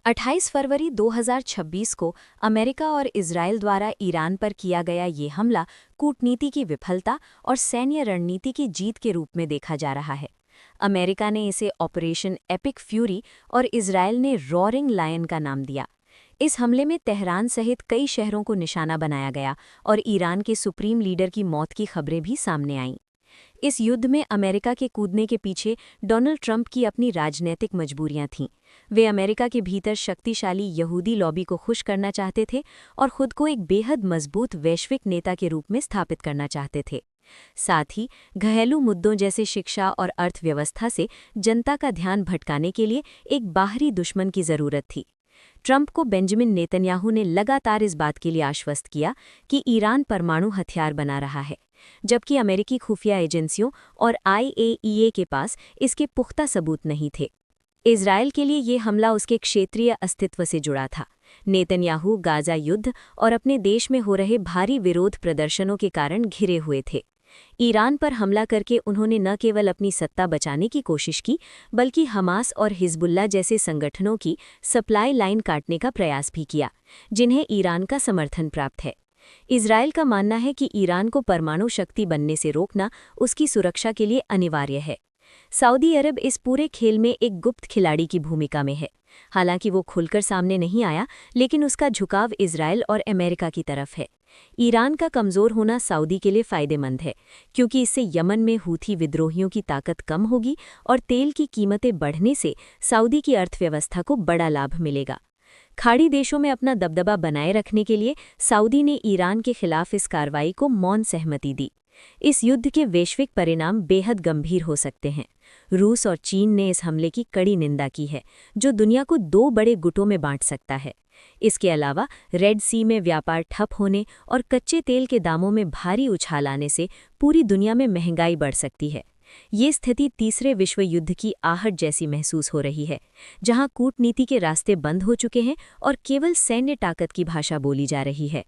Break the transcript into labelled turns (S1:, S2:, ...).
S1: 28 फरवरी 2026 को अमेरिका और इजरायल द्वारा ईरान पर किया गया ये हमला कूटनीति की विफलता और सैन्य रणनीति की जीत के रूप में देखा जा रहा है। अमेरिका ने इसे ऑपरेशन एपिक फ्यूरी और इजरायल ने रॉरिंग लायन का नाम दिया। इस हमले में तेहरान सहित कई शहरों को निशाना बनाया गया और ईरान के सुप्रीम लीडर की मौत की खबरें भी सामने आईं। इस युद्ध में अमेरिका के कूदने के पीछे डोनाल्ड ट्रंप की अपनी राजनीतिक मजबूरियां थीं। वे अमेरिका के भीतर शक्तिशाली यहूदी लॉबी को खुश करना चाहते थे और खुद को एक बेहद मजबूत वैश्विक नेता के रूप में स्थापित करना चाहते थे। साथ ही घरेलू मुद्दों जैसे शिक्षा और अर्थव्यवस्था से जनता का ध्यान भटकाने के लिए एक बाहरी दुश्मन की जरूरत थी। ट्रंप को बेंजामिन नेतन्याहू ने लगातार इस बात के लिए आश्वस्त किया कि ईरान परमाणु हथियार बना रहा है, जबकि अमेरिकी खुफिया एजेंसियों और IAEA के पास इसके पुख्ता सबूत नहीं थे। इजरायल के लिए ये हमला उसके क्षेत्रीय अस्तित्व से जुड़ा था। नेतन्याहू गाजा युद्ध और अपने देश में हो रहे भारी विरोध प्रदर्शनों के कारण घिरे हुए थे। ईरान पर हमला करके उन्होंने न केवल अपनी सत्ता बचाने की कोशिश की, बल्कि हमास और हिजबुल्ला जैसे संगठनों की सप्लाई लाइन काटने का प्रयास भी किया, जिन्हें ईरान का समर्थन प्राप्त है। इजरायल का मानना है कि ईरान को परमाणु शक्ति बनने से रोकना उसकी सुरक्षा के लिए अनिवार्य है। सऊदी अरब इस पूरे खेल में एक गुप्त खिलाड़ी की भूमिका में है। हालांकि वो खुलकर सामने नहीं आया, लेकिन उसका झुकाव इजरायल और अमेरिका की तरफ है। ईरान का कमज़ोर होना सऊदी के लिए फ़ायदेमंद है, क्योंकि इससे यमन में हूथी विद्रोहियों की ताकत कम होगी और तेल की कीमतें बढ़ने से सऊदी की अर्थव्यवस्था को बड़ा लाभ मिलेगा। खाड़ी देशों में अपना दबदबा बनाए रखने के लिए सऊदी ने ईरान के खिलाफ इस कार्रवाई को मौन सहमति दी। इस युद्ध के वैश्विक परिणाम बेहद गंभीर हो सकते हैं। रूस और चीन ने इस हमले की कड़ी निंदा की है, जो दुनिया को दो बड़े गुटों में बांट सकता है। इसके अलावा रेड सी में व्यापार ठप होने और कच्चे तेल के दामों में भारी उछाल आने से पूरी दुनिया में महंगाई बढ़ सकती है। ये स्थिति तीसरे विश्व युद्ध की आहट जैसी महसूस हो रही है, जहां कूटनीति के रास्ते बंद हो चुके हैं और केवल सैन्य ताकत की भाषा बोली जा रही है।